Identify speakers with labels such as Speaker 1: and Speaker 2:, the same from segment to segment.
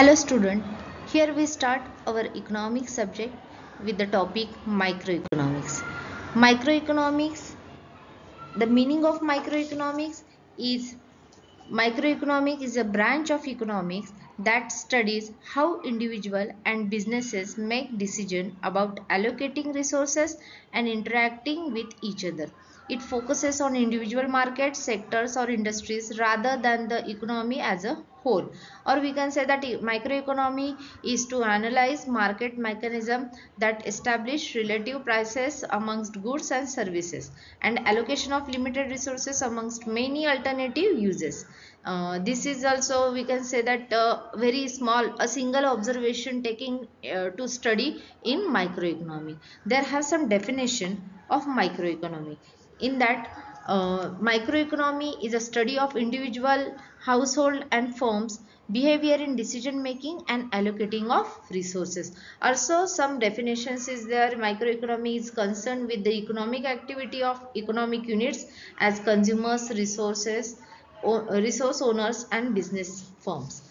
Speaker 1: Hello student, here we start our economics subject with the topic microeconomics. Microeconomics, the meaning of is microeconomics is a branch of economics that studies how individual and businesses make decisions about allocating resources and interacting with each other. It focuses on individual markets, sectors, or industries rather than the economy as a whole. Or we can say that microeconomy is to analyze market mechanism that establish relative prices amongst goods and services and allocation of limited resources amongst many alternative uses. This is also, we can say that, very small, a single observation taking to study in microeconomy. There have some definition of microeconomy. In that, microeconomy is a study of individual, household and firms behavior in decision making and allocating of resources. Also, some definitions is there. Microeconomy is concerned with the economic activity of economic units as consumers, resource owners and business firms.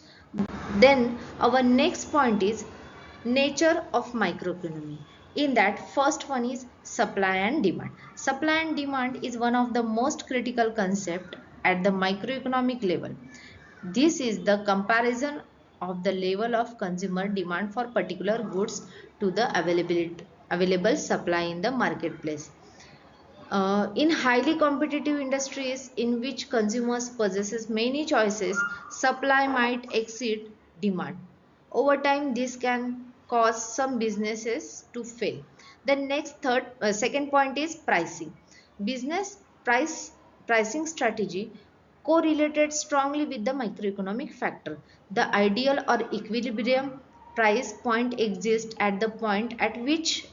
Speaker 1: Then our next point is nature of microeconomy. In that, first one is supply and demand. Supply and demand is one of the most critical concept at the microeconomic level. This is the comparison of the level of consumer demand for particular goods to the available supply in the marketplace. In highly competitive industries in which consumers possesses many choices, supply might exceed demand. Over time, this can cause some businesses to fail. The second point is pricing. Business pricing strategy correlated strongly with the microeconomic factor. The ideal or equilibrium price point exists at the point at which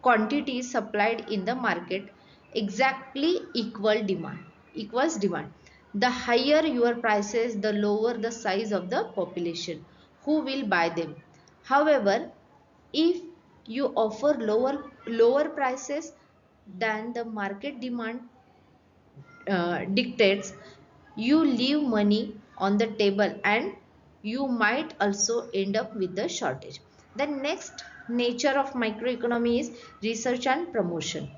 Speaker 1: quantities supplied in the market exactly equals demand. The higher your prices, the lower the size of the population who will buy them. However, if you offer lower prices than the market demand dictates, you leave money on the table and you might also end up with the shortage. The next nature of microeconomy is research and promotion.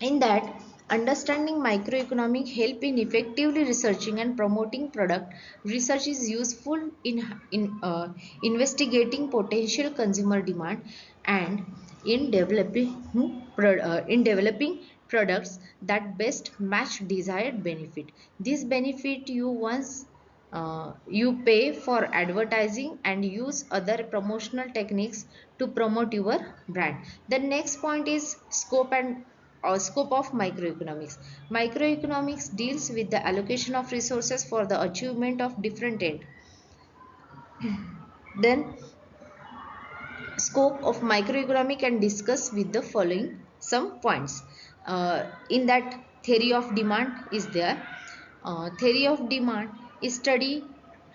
Speaker 1: In that, understanding microeconomic help in effectively researching and promoting product. Research is useful in investigating potential consumer demand and in developing products that best match desired benefit. This benefit you once you pay for advertising and use other promotional techniques to promote your brand. The next point is scope of microeconomics. Microeconomics deals with the allocation of resources for the achievement of different end. Then scope of microeconomic can discuss with the following some points. In that, theory of demand is there. Theory of demand is study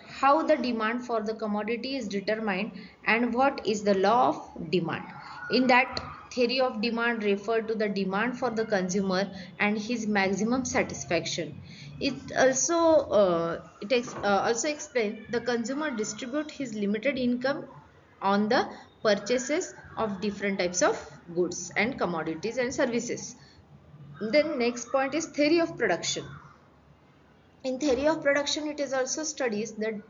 Speaker 1: how the demand for the commodity is determined and what is the law of demand. In that, theory of demand refer to the demand for the consumer and his maximum satisfaction. Also explain the consumer distribute his limited income on the purchases of different types of goods and commodities and services. Then next point is theory of production. In theory of production, it is also studies the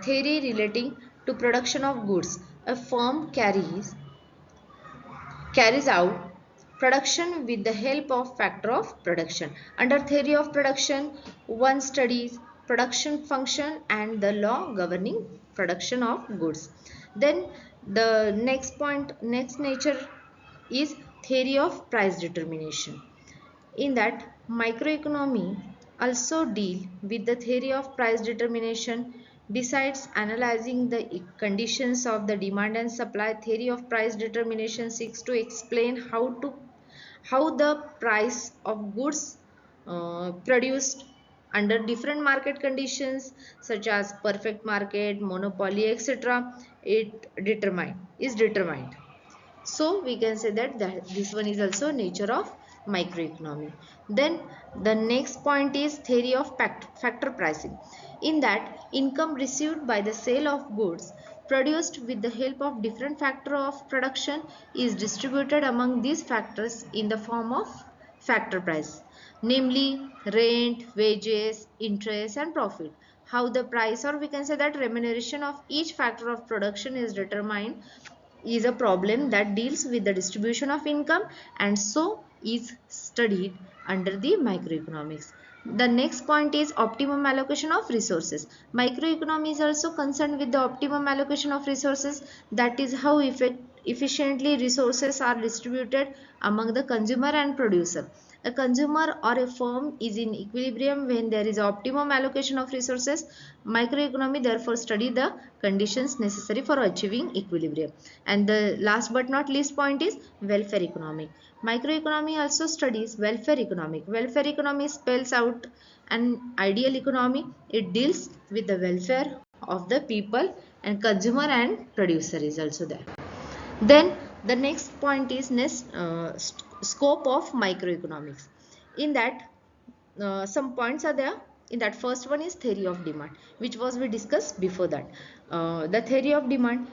Speaker 1: theory relating to production of goods. A firm carries out production with the help of factor of production. Under theory of production, one studies production function and the law governing production of goods. Then the next nature is theory of price determination. In that, microeconomy also deal with the theory of price determination. Besides analyzing the conditions of the demand and supply, theory of price determination seeks to explain how the price of goods produced under different market conditions such as perfect market, monopoly, etc. is determined. So we can say that this one is also nature of microeconomy. Then the next point is theory of factor pricing. In that, income received by the sale of goods produced with the help of different factor of production is distributed among these factors in the form of factor price, namely rent, wages, interest and profit. How the price, or we can say that remuneration of each factor of production is determined, is a problem that deals with the distribution of income, and so is studied under the microeconomics. The next point is optimum allocation of resources. Microeconomy is also concerned with the optimum allocation of resources, that is how efficiently resources are distributed among the consumer and producer. A consumer or a firm is in equilibrium when there is optimum allocation of resources. Microeconomy therefore study the conditions necessary for achieving equilibrium. And the last but not least point is welfare economic. Microeconomy also studies welfare economic. Welfare economy spells out an ideal economy. It deals with the welfare of the people, and consumer and producer is also there. Then the next point is scope of microeconomics. In that, some points are there. In that, first one is theory of demand, which was we discussed before that. The theory of demand,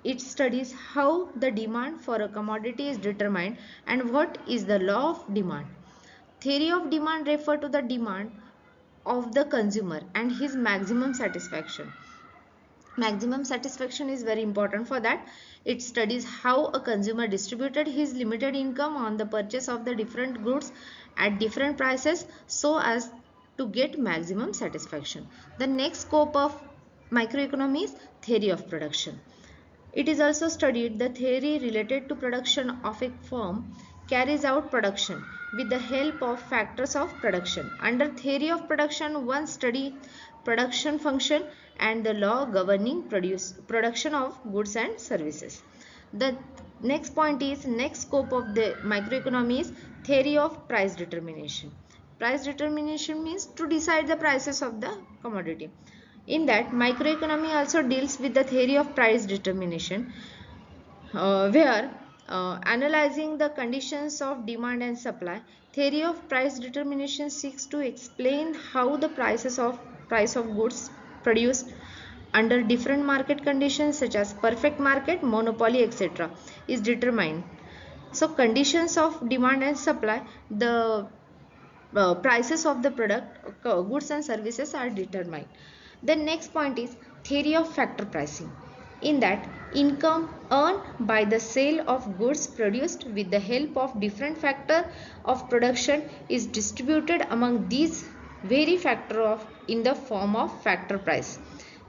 Speaker 1: it studies how the demand for a commodity is determined and what is the law of demand. Theory of demand refer to the demand of the consumer and his maximum satisfaction. Maximum satisfaction is very important. For that, it studies how a consumer distributed his limited income on the purchase of the different goods at different prices so as to get maximum satisfaction. The next scope of microeconomy is theory of production. It is also studied the theory related to production of a firm carries out production with the help of factors of production. Under theory of production, one study production function and the law governing production of goods and services. The next point is next scope of the microeconomy is theory of price determination. Price determination means to decide the prices of the commodity. In that, microeconomy also deals with the theory of price determination, where analyzing the conditions of demand and supply. Theory of price determination seeks to explain how the price of goods produced under different market conditions such as perfect market, monopoly, etc. is determined. So conditions of demand and supply, the prices of the product, goods and services are determined. The next point is theory of factor pricing. In that, income earned by the sale of goods produced with the help of different factor of production is distributed among these very factor of in the form of factor price,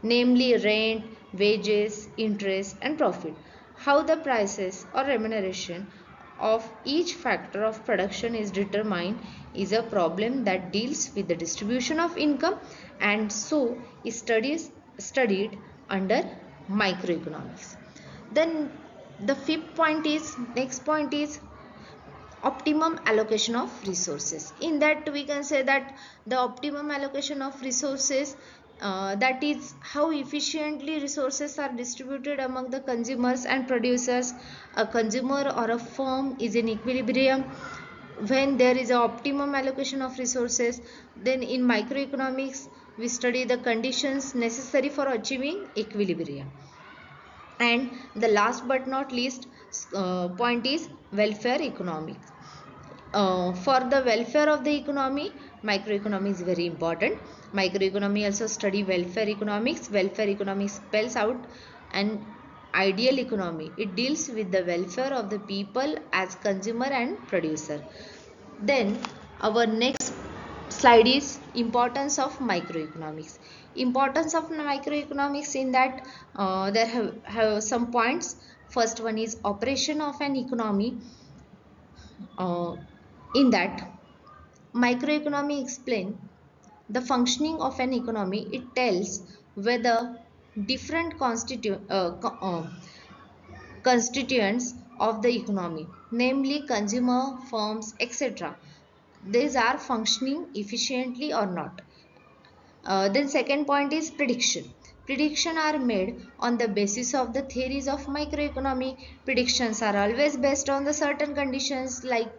Speaker 1: namely rent, wages, interest and profit. How the prices or remuneration of each factor of production is determined is a problem that deals with the distribution of income, and so is studied under microeconomics. Then the next point is optimum allocation of resources. In that, we can say that the optimum allocation of resources, that is how efficiently resources are distributed among the consumers and producers. A consumer or a firm is in equilibrium when there is an optimum allocation of resources. Then in microeconomics, we study the conditions necessary for achieving equilibrium. And the last but not least point is welfare economics. For the welfare of the economy, microeconomy is very important. Microeconomy also study welfare economics. Welfare economics spells out an ideal economy. It deals with the welfare of the people as consumer and producer. Then our next slide is importance of microeconomics. Importance of microeconomics, in that there have some points. First one is operation of an economy. In that, microeconomy explain the functioning of an economy. It tells whether different constituents of the economy, namely consumer, firms, etc., these are functioning efficiently or not. Then second point is prediction. Prediction are made on the basis of the theories of microeconomy. Predictions are always based on the certain conditions, like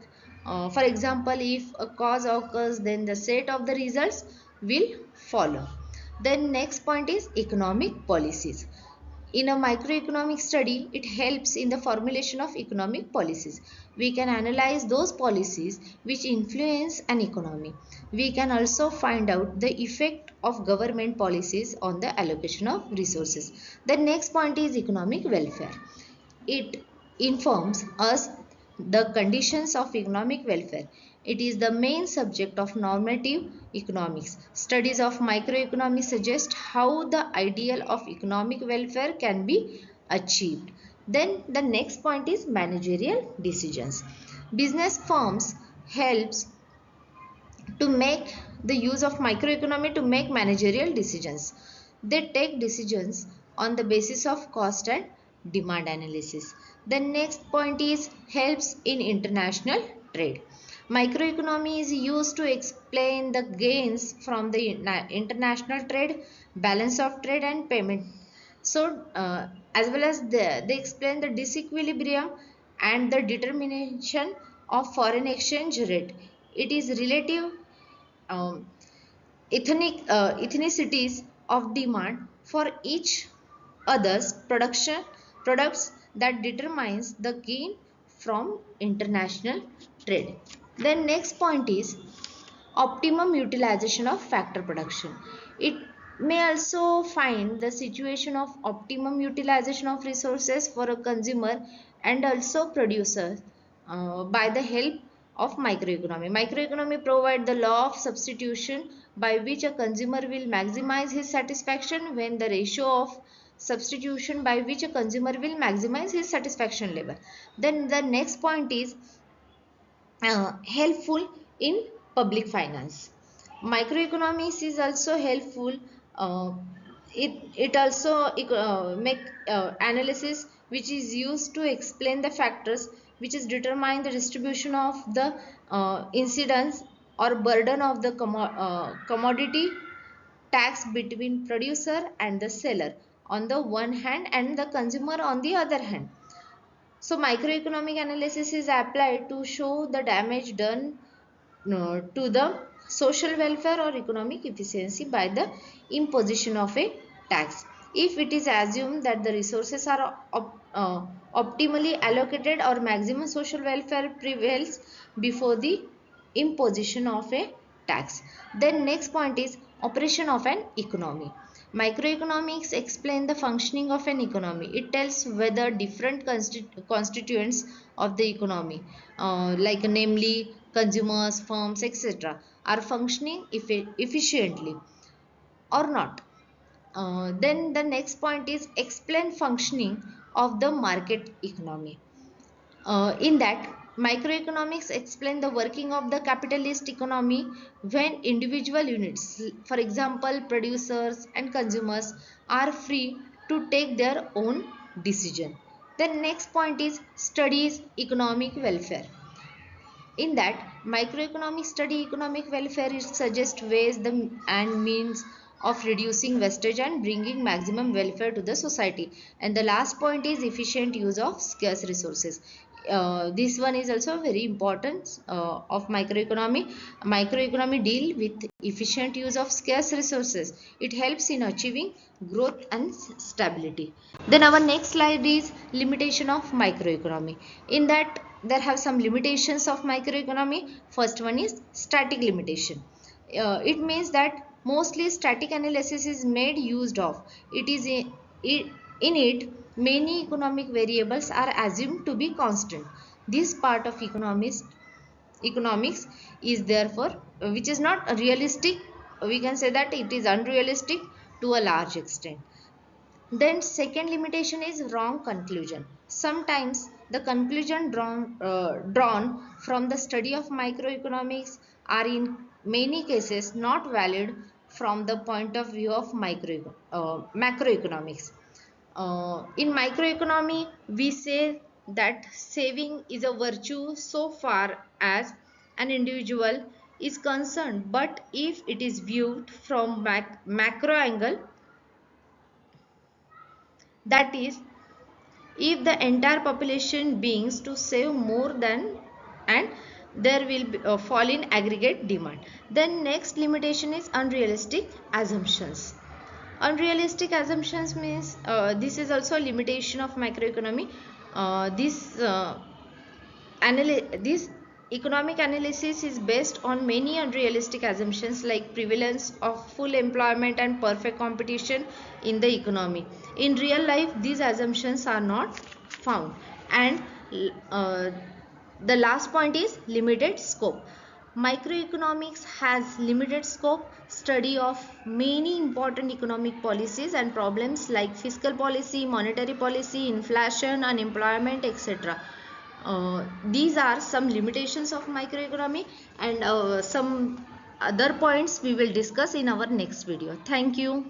Speaker 1: for example, if a cause occurs, then the set of the results will follow. Then next point is economic policies. In a microeconomic study, it helps in the formulation of economic policies. We can analyze those policies which influence an economy. We can also find out the effect of government policies on the allocation of resources. The next point is economic welfare. It informs us the conditions of economic welfare. It is the main subject of normative economics. Studies of microeconomics suggest how the ideal of economic welfare can be achieved. Then the next point is managerial decisions. Business firms helps to make the use of microeconomy to make managerial decisions. They take decisions on the basis of cost and demand analysis. The next point is helps in international trade. Microeconomy is used to explain the gains from the international trade, balance of trade and payment. So, as well as they explain the disequilibrium and the determination of foreign exchange rate. It is relative um, ethnicities of demand for each other's production products that determines the gain from international trade. Then next point is optimum utilization of factor production. It may also find the situation of optimum utilization of resources for a consumer and also producer by the help of microeconomy. Microeconomy provides the law of substitution by which a consumer will maximize his satisfaction when the ratio of substitution by which a consumer will maximize his satisfaction level. Then the next point is helpful in public finance. Microeconomics is also helpful. Uh, it also make analysis which is used to explain the factors which is determine the distribution of the incidence or burden of the commodity tax between producer and the seller on the one hand and the consumer on the other hand. So microeconomic analysis is applied to show the damage done to the social welfare or economic efficiency by the imposition of a tax. If it is assumed that the resources are optimally allocated or maximum social welfare prevails before the imposition of a tax. Then next point is operation of an economy. Microeconomics explain the functioning of an economy. It tells whether different constituents of the economy, like namely consumers, firms, etc., are functioning efficiently or not. Then the next point is explain functioning of the market economy. In that, microeconomics explain the working of the capitalist economy when individual units, for example, producers and consumers, are free to take their own decision. The next point is studies economic welfare. In that, microeconomics study economic welfare. It suggests ways and means of reducing wastage and bringing maximum welfare to the society. And the last point is efficient use of scarce resources. This one is also very important of microeconomy. Microeconomy deal with efficient use of scarce resources. It helps in achieving growth and stability. Then our next slide is limitation of microeconomy. In that, there have some limitations of microeconomy. First one is static limitation. It means that mostly static analysis is made used of. It is in it many economic variables are assumed to be constant. This part of economics is therefore which is not realistic. We can say that it is unrealistic to a large extent. Then second limitation is wrong conclusion. Sometimes the conclusion drawn from the study of microeconomics are in many cases not valid from the point of view of macroeconomics. In microeconomy, we say that saving is a virtue so far as an individual is concerned, but if it is viewed from macro angle, that is, if the entire population beings to save more than, and there will be fall in aggregate demand. Then next limitation is unrealistic assumptions. Unrealistic assumptions means this is also a limitation of microeconomy. This economic analysis is based on many unrealistic assumptions like prevalence of full employment and perfect competition in the economy. In real life, these assumptions are not found. And uh, the last point is limited scope. Microeconomics has limited scope. Study of many important economic policies and problems like fiscal policy, monetary policy, inflation, unemployment, etc. These are some limitations of microeconomy, and some other points we will discuss in our next video. Thank you.